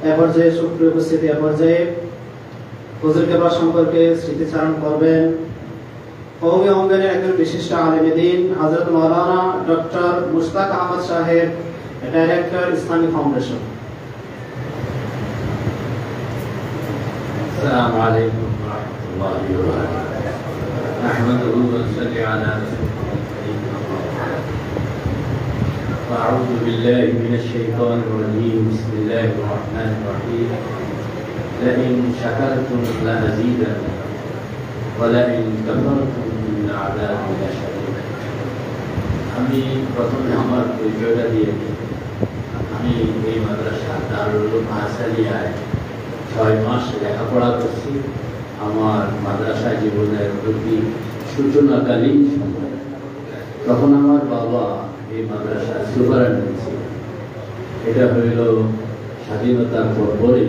এ পর্যায়ে সুপ্রিয় উপস্থিতি, এ পর্যায়ে হুজুর কেবলা সম্পর্কে স্মৃতিচারণ করবেন কওমি অঙ্গনের একজন বিশিষ্ট আলেমে দ্বীন হযরত মাওলানা ডক্টর মুশতাক আহমদ সাহেব, ডাইরেক্টর ইসলামী ফাউন্ডেশন। السلام عليكم ورحمة الله وبركاته. نحمده ونصلي على رسوله الكريم. أعوذ بالله من الشيطان الرجيم. بسم الله الرحمن الرحيم. لئن شكرتم لأزيدنكم ولئن كفرتم إن عذابي لشديد. আমি প্রথমে আমার পরিচয়টা দিয়ে দিই। আমি এই মাদ্রাসা দারুল উলুম আসালিয়ায় 6 মাস লেখাপড়া করছি। আমার মাদ্রাসা জীবনের প্রতি সূচনাকালীন সময়, তখন আমার বাবা এই মাদ্রাসার সুপারিনটেন্ডেন্ট ছিলেন। এটা হইল স্বাধীনতার পরপরই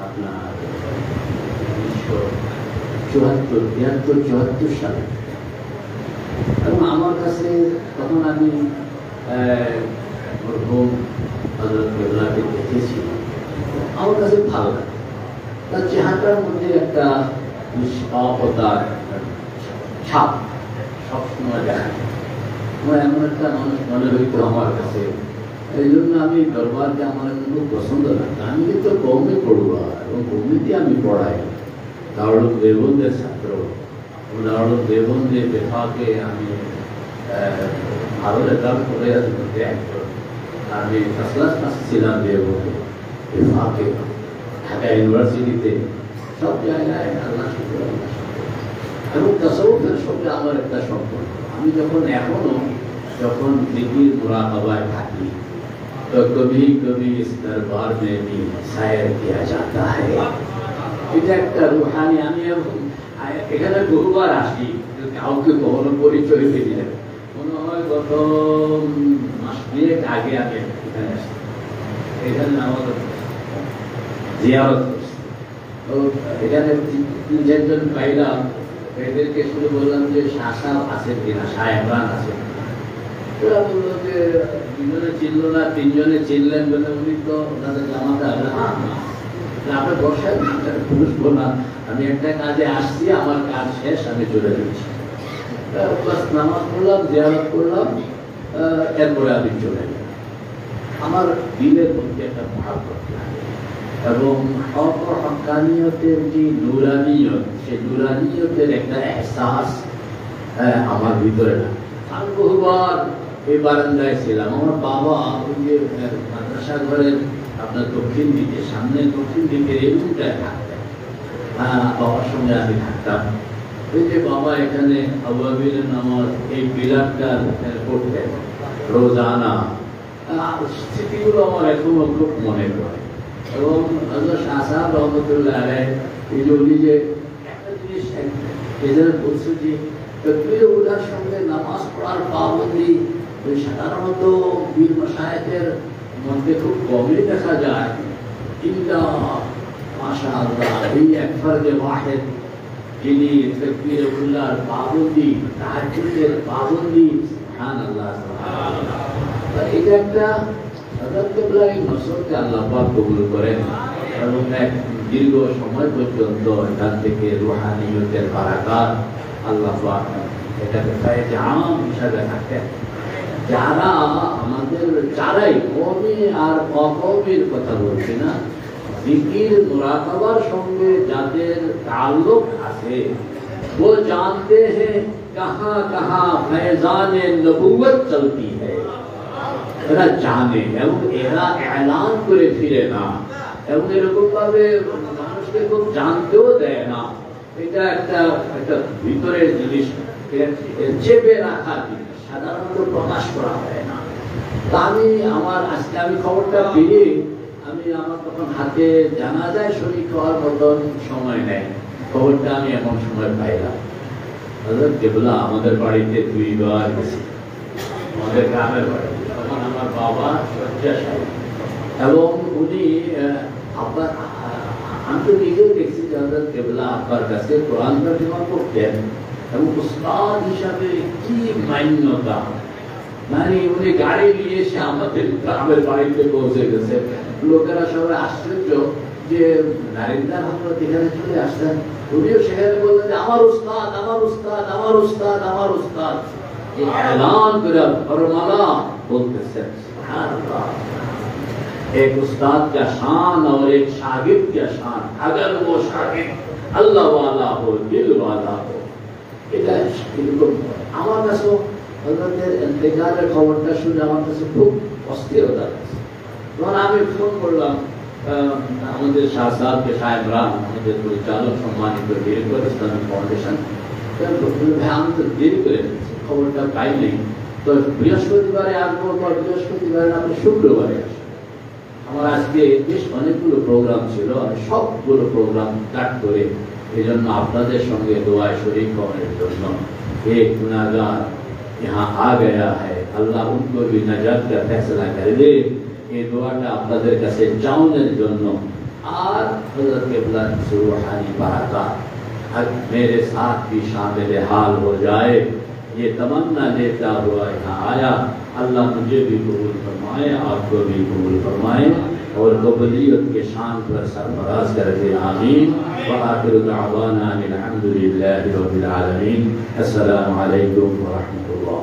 আপনার 1974 সালে। এবং আমার কাছে তখন আমি মরহুম হযরত কেবলাকে দেখেছি, আমার কাছে ভালো লাগে। তার চেহারাটার মধ্যে একটা নিষ্পাপতার ছাপ সবসময় দেখা যায়। আমার এমন একটা মানুষ মনে হইতো আমার কাছে। এই জন্য আমি দরবারকে আমার খুব পছন্দ লাগতো। আমি কিন্তু কওমি পড়ুয়া এবং কওমিতে আমি পড়াই। দারুল দেওবন্দের ছাত্র। দারুল দেওবন্দের বেফাকে আমি ভালো রেজাল্ট করে মধ্যে একজন। আমি ফার্স্ট ক্লাস পাস ছিলাম দেওবন্দে, বেফাকে, ঢাকা ইউনিভার্সিটিতে, সব জায়গায় আল্লাহ শুকর। এবং তাসাউফের সঙ্গে আমার একটা সম্পর্ক। আমি যখন জিকির মুরাকাবায় থাকি, তো কবি কবি ইস দরবার মে ভি সায়র কিয়া জাতা হ্যায়। এটা একটা রুহানি। আমি এখানে বহুবার আসি, কাউকে কখনো পরিচয় দিই না। মনে হয় গত মাস 2 আগে আমি এখানে আসি। এখানে আমাদের জিয়ারত করছি। তো এখানে 3-4 জন পাইলাম। এদেরকে শুরু বললাম যে শাহ সাহেব আছেন কিনা, শাহ ইমরান আছেন। ওরা বললো যে 2জনে চিনল না, 3জনে চিনলেন বলে উনি তো ওনাদের জামাতে আপনার বর্ষায় বুঝবো না, আমি একটা কাজে আসছি, আমার কাজ শেষ, আমি চলে যাচ্ছি। নামাজ পড়লাম, জিয়ারত করলাম, এরপরে আমি চলে গেলাম। আমার দিলের মধ্যে একটা মহাব্বত লাগে এবং হক ও হক্কানিয়তের যে নুরানিয়ত, সেই নুরানিয়তের একটা এহসাস আমার ভিতরে না। আমি বহুবার এই বারান্দায় ছিলাম। আমার বাবা ওই যে মাদ্রাসা ঘরের আপনার দক্ষিণ দিকে, সামনে দক্ষিণ দিকের এই রুমটায় থাকতেন। বাবার সঙ্গে আমি থাকতাম। ওই যে বাবা এখানে আবুয়াবিলের নামাজ এই পিলারটা করতেন রোজানা। স্মৃতিগুলো আমার এখনো খুব মনে পড়ে। এবং হযরত শাহ সাহেব রহমতুল্লাহ আলাইহি এই যে উনি যে একটা জিনিস এদের বলছে যে তাকবীর উলার সঙ্গে নামাজ পড়ার পাবন্দি সাধারণত বীর মাশায়েখের মধ্যে খুব কমই দেখা যায়। কিন্তু মাশাআল্লাহ এই এক ফরজে ওয়াহিদ যিনি তাকবীর উলার পাবন্দি, তাহাজ্জুদের পাবন্দি, সুবহানাল্লাহ সুবহানাল্লাহ। এটা একটা হযরত কেবলার নসরকে আল্লাহ পাক কবুল করেন এবং এক দীর্ঘ সময় পর্যন্ত এখান থেকে রুহানিয়তের বারাকাত আল্লাহ পাক এটাকে ফায়েজ আম হিসাবে রাখেন। যারা আমাদের যারাই কওমি আর অকওমির কথা বলছি না, জিকির মুরাকাবার সঙ্গে যাদের তাল্লুক আছে, वो जानते हैं कहाँ कहाँ फैज़ान नबुव्वत चलती है। এরা জানে এবং এরা এলান করে ফিরে না এবং এরকম ভাবে মানুষকে খুব জানতেও দেয় না। এটা একটা ভিতরের জিনিস, চেপে রাখা জিনিস, সাধারণত প্রকাশ করা হয় না। তা আজকে আমি খবরটা পেয়ে আমার তখন হাতে জানাজায় শরীক হওয়ার মতন সময় নেই। খবরটা আমি এমন সময় পাইলাম। হযরত কেবলা আমাদের বাড়িতে 2 বার গেছে, আমাদের গ্রামের বাড়ি। তখন আমার বাবা শয্যাশায়ী এবং উনি আমি তো নিজেও দেখছি যে হযরত কেবলা আব্বার কাছে কোরআন তরজমা করতেন এবং উস্তাদ হিসাবে কি মান্যতা, মানে উনি গাড়ি নিয়ে এসে আমাদের গ্রামের বাড়িতে পৌঁছে গেছে। লোকেরা সবাই আশ্চর্য যে নারিন্দার হযরত এখানে চলে আসলেন। উনিও সেখানে বললেন যে আমার উস্তাদ, আমার উস্তাদ, আমার উস্তাদ, আমার উস্তাদ, এই এলান করে ফরমালা बोलते एक उस्ताद का शान और एक शागिर्द का शान, अगर वो शागिर्द अल्लाह वाला हो, दिल वाला हो, এটা এরকম। আমার কাছে হযরতের ইন্তেকালের খবরটা শুনে আমার কাছে খুব অস্থিরতা লাগছে। তখন আমি ফোন করলাম আমাদের শাহজাদকে সাহেবরান, আমাদের পরিচালক সম্মানিত ডিরেক্টর ইসলামিক ফাউন্ডেশন, ভাই আমি তো দেরি করে ফেলছি, খবরটা পাই নেই, তো বৃহস্পতিবারে আসবো বা বৃহস্পতিবারে আপনি শুক্রবারে আসবো। আমার আজকে বেশ অনেকগুলো প্রোগ্রাম ছিল, আমি সবগুলো প্রোগ্রাম কাট করে এই জন্য আপনাদের সঙ্গে দোয়ায় শরীক হওয়ার জন্য एक गुनाहगार यहाँ आ गया है, अल्लाह उनको भी नजात का फैसला कर दे, ये दुआটা আপনাদের কাছে চাওয়ার জন্য। আর हज़रत क़िबला रूहानी बरक़ात मेरे साथ भी शामिल हाल हो जाए, ये तमन्ना लेता हुआ यहाँ आया। अल्लाह मुझे भी कबूल फरमाए, आपको भी कबूल फरमाए और कबूलियत के शान पर सरफराज कर दे, आमीन। व आखिरु दअवाना अनिल हम्दुलिल्लाहि रब्बिल आलमीन। अस्सलामु अलैकुम व रहमतुल्लाह।